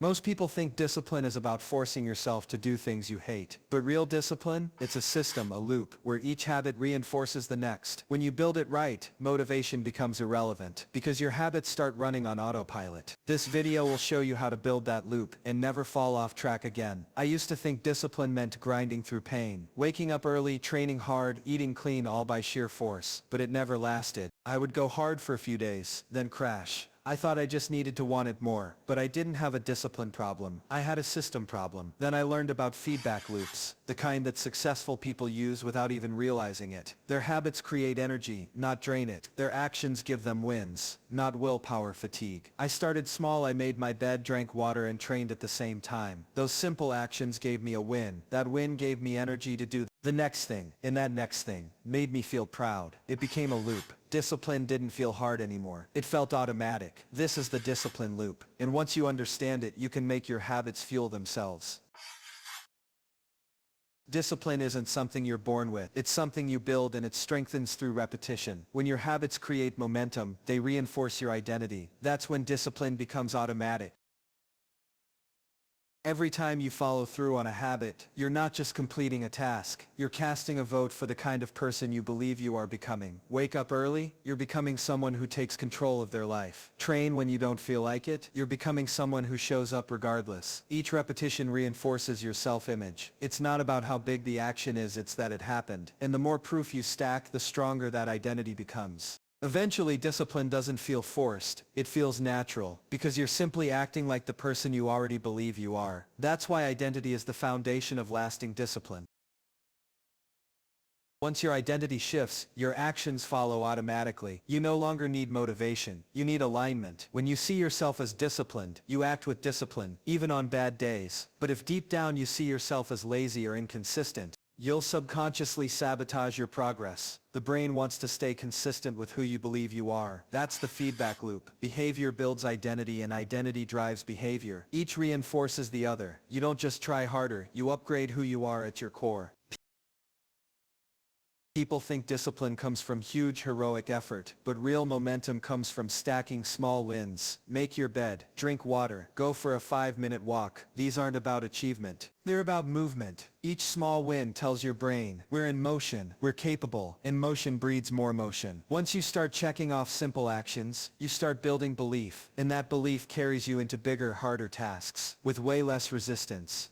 Most people think discipline is about forcing yourself to do things you hate. But real discipline, it's a system, a loop, where each habit reinforces the next. When you build it right, motivation becomes irrelevant, because your habits start running on autopilot. This video will show you how to build that loop and never fall off track again. I used to think discipline meant grinding through pain, waking up early, training hard, eating clean all by sheer force, but it never lasted. I would go hard for a few days, then crash. I thought I just needed to want it more, but I didn't have a discipline problem. I had a system problem. Then I learned about feedback loops, the kind that successful people use without even realizing it. Their habits create energy, not drain it. Their actions give them wins, not willpower fatigue. I started small. I made my bed, drank water, and trained at the same time. Those simple actions gave me a win. That win gave me energy to do the next thing, and that next thing made me feel proud. It became a loop. Discipline didn't feel hard anymore. It felt automatic. This is the discipline loop. And once you understand it, you can make your habits fuel themselves. Discipline isn't something you're born with. It's something you build, and it strengthens through repetition. When your habits create momentum, they reinforce your identity. That's when discipline becomes automatic. Every time you follow through on a habit, you're not just completing a task, you're casting a vote for the kind of person you believe you are becoming. Wake up early, you're becoming someone who takes control of their life. Train when you don't feel like it, you're becoming someone who shows up regardless. Each repetition reinforces your self-image. It's not about how big the action is, it's that it happened. And the more proof you stack, the stronger that identity becomes. Eventually, discipline doesn't feel forced, it feels natural, because you're simply acting like the person you already believe you are. That's why identity is the foundation of lasting discipline. Once your identity shifts, your actions follow automatically. You no longer need motivation, you need alignment. When you see yourself as disciplined, you act with discipline, even on bad days. But if deep down you see yourself as lazy or inconsistent, you'll subconsciously sabotage your progress. The brain wants to stay consistent with who you believe you are. That's the feedback loop. Behavior builds identity, and identity drives behavior. Each reinforces the other. You don't just try harder, you upgrade who you are at your core. People think discipline comes from huge heroic effort, but real momentum comes from stacking small wins. Make your bed, drink water, go for a 5-minute walk. These aren't about achievement. They're about movement. Each small win tells your brain, we're in motion, we're capable, and motion breeds more motion. Once you start checking off simple actions, you start building belief, and that belief carries you into bigger, harder tasks, with way less resistance.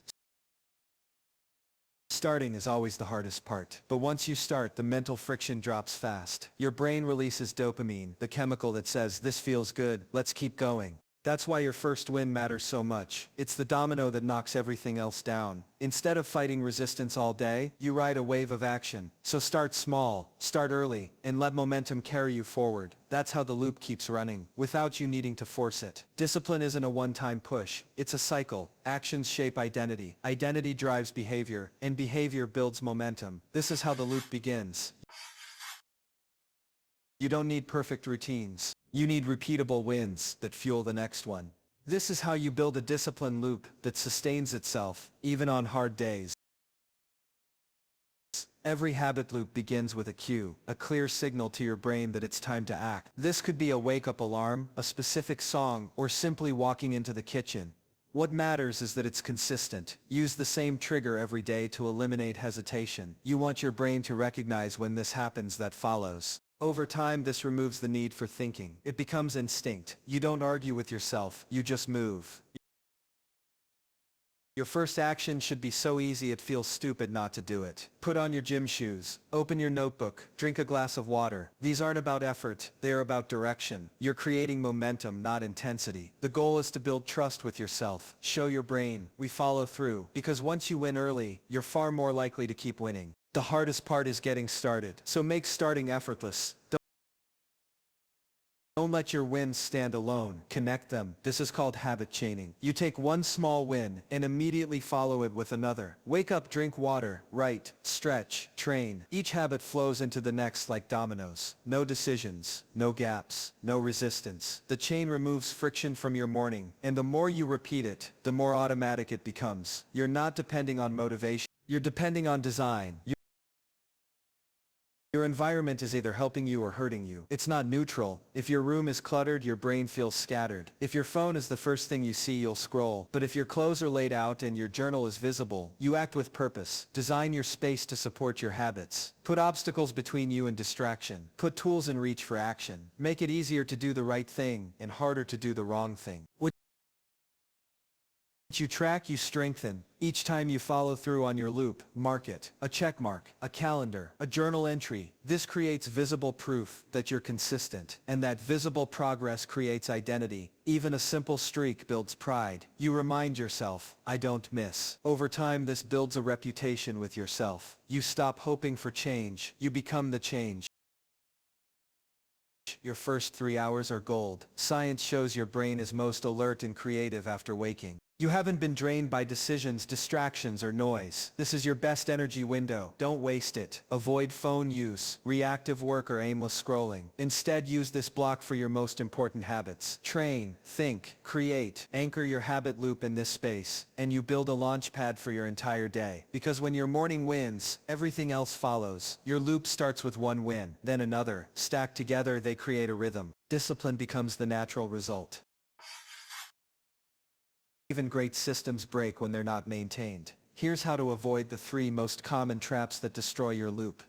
Starting is always the hardest part. But once you start, the mental friction drops fast. Your brain releases dopamine, the chemical that says, this feels good, let's keep going. That's why your first win matters so much. It's the domino that knocks everything else down. Instead of fighting resistance all day, you ride a wave of action. So start small, start early, and let momentum carry you forward. That's how the loop keeps running, without you needing to force it. Discipline isn't a one-time push, it's a cycle. Actions shape identity, identity drives behavior, and behavior builds momentum. This is how the loop begins. You don't need perfect routines. You need repeatable wins that fuel the next one. This is how you build a discipline loop that sustains itself, even on hard days. Every habit loop begins with a cue, a clear signal to your brain that it's time to act. This could be a wake-up alarm, a specific song, or simply walking into the kitchen. What matters is that it's consistent. Use the same trigger every day to eliminate hesitation. You want your brain to recognize when this happens that follows. Over time, this removes the need for thinking. It becomes instinct. You don't argue with yourself, you just move. Your first action should be so easy it feels stupid not to do it. Put on your gym shoes, open your notebook, drink a glass of water. These aren't about effort, they are about direction. You're creating momentum, not intensity. The goal is to build trust with yourself. Show your brain, we follow through. Because once you win early, you're far more likely to keep winning. The hardest part is getting started, so make starting effortless. Don't let your wins stand alone, connect them. This is called habit chaining. You take one small win and immediately follow it with another. Wake up, drink water, write, stretch, train. Each habit flows into the next like dominoes. No decisions, no gaps, no resistance. The chain removes friction from your morning, and the more you repeat it, the more automatic it becomes. You're not depending on motivation, you're depending on design. Your environment is either helping you or hurting you. It's not neutral. If your room is cluttered, your brain feels scattered. If your phone is the first thing you see, you'll scroll. But if your clothes are laid out and your journal is visible, you act with purpose. Design your space to support your habits. Put obstacles between you and distraction. Put tools in reach for action. Make it easier to do the right thing and harder to do the wrong thing. What you track, you strengthen. Each time you follow through on your loop, mark it. A check mark, a calendar, a journal entry. This creates visible proof that you're consistent, and that visible progress creates identity. Even a simple streak builds pride. You remind yourself, I don't miss. Over time, this builds a reputation with yourself. You stop hoping for change. You become the change. Your first 3 hours are gold. Science shows your brain is most alert and creative after waking. You haven't been drained by decisions, distractions, or noise. This is your best energy window. Don't waste it. Avoid phone use, reactive work, or aimless scrolling. Instead, use this block for your most important habits. Train, think, create. Anchor your habit loop in this space, and you build a launch pad for your entire day. Because when your morning wins, everything else follows. Your loop starts with one win, then another. Stacked together, they create a rhythm. Discipline becomes the natural result. Even great systems break when they're not maintained. Here's how to avoid the 3 most common traps that destroy your loop.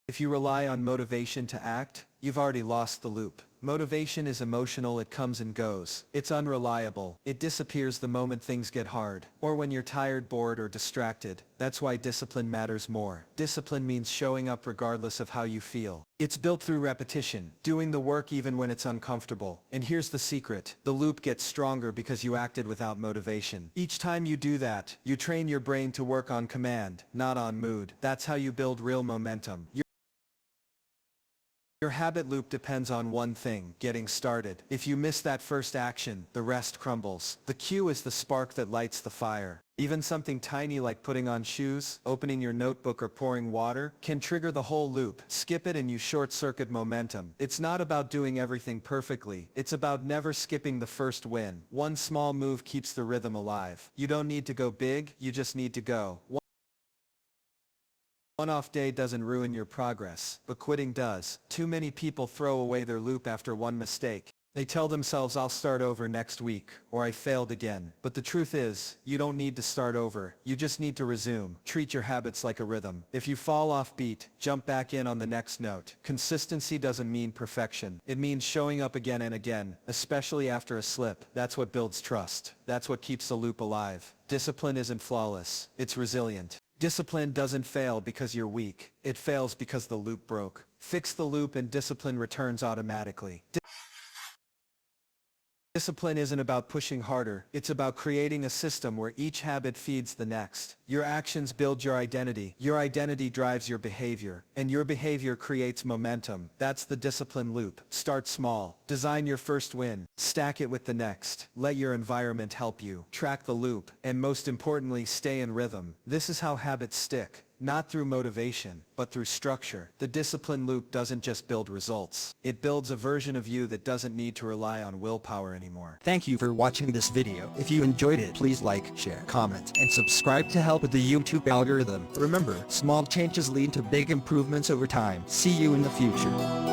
If you rely on motivation to act, you've already lost the loop. Motivation is emotional, it comes and goes. It's unreliable. It disappears the moment things get hard, or when you're tired, bored, or distracted. That's why discipline matters more. Discipline means showing up regardless of how you feel. It's built through repetition, doing the work even when it's uncomfortable. And here's the secret. The loop gets stronger because you acted without motivation. Each time you do that, you train your brain to work on command, not on mood. That's how you build real momentum. Your habit loop depends on one thing, getting started. If you miss that first action, the rest crumbles. The cue is the spark that lights the fire. Even something tiny like putting on shoes, opening your notebook, or pouring water can trigger the whole loop. Skip it and you short-circuit momentum. It's not about doing everything perfectly. It's about never skipping the first win. One small move keeps the rhythm alive. You don't need to go big, you just need to go. One off day doesn't ruin your progress, but quitting does. Too many people throw away their loop after one mistake. They tell themselves, I'll start over next week, or I failed again. But the truth is, you don't need to start over. You just need to resume. Treat your habits like a rhythm. If you fall off beat, jump back in on the next note. Consistency doesn't mean perfection. It means showing up again and again, especially after a slip. That's what builds trust. That's what keeps the loop alive. Discipline isn't flawless. It's resilient. Discipline doesn't fail because you're weak. It fails because the loop broke. Fix the loop and discipline returns automatically. Discipline isn't about pushing harder. It's about creating a system where each habit feeds the next. Your actions build your identity. Your identity drives your behavior. And your behavior creates momentum. That's the discipline loop. Start small. Design your first win. Stack it with the next. Let your environment help you. Track the loop. And most importantly, stay in rhythm. This is how habits stick. Not through motivation, but through structure. The discipline loop doesn't just build results. It builds a version of you that doesn't need to rely on willpower anymore. Thank you for watching this video. If you enjoyed it, please like, share, comment, and subscribe to help with the YouTube algorithm. Remember, small changes lead to big improvements over time. See you in the future.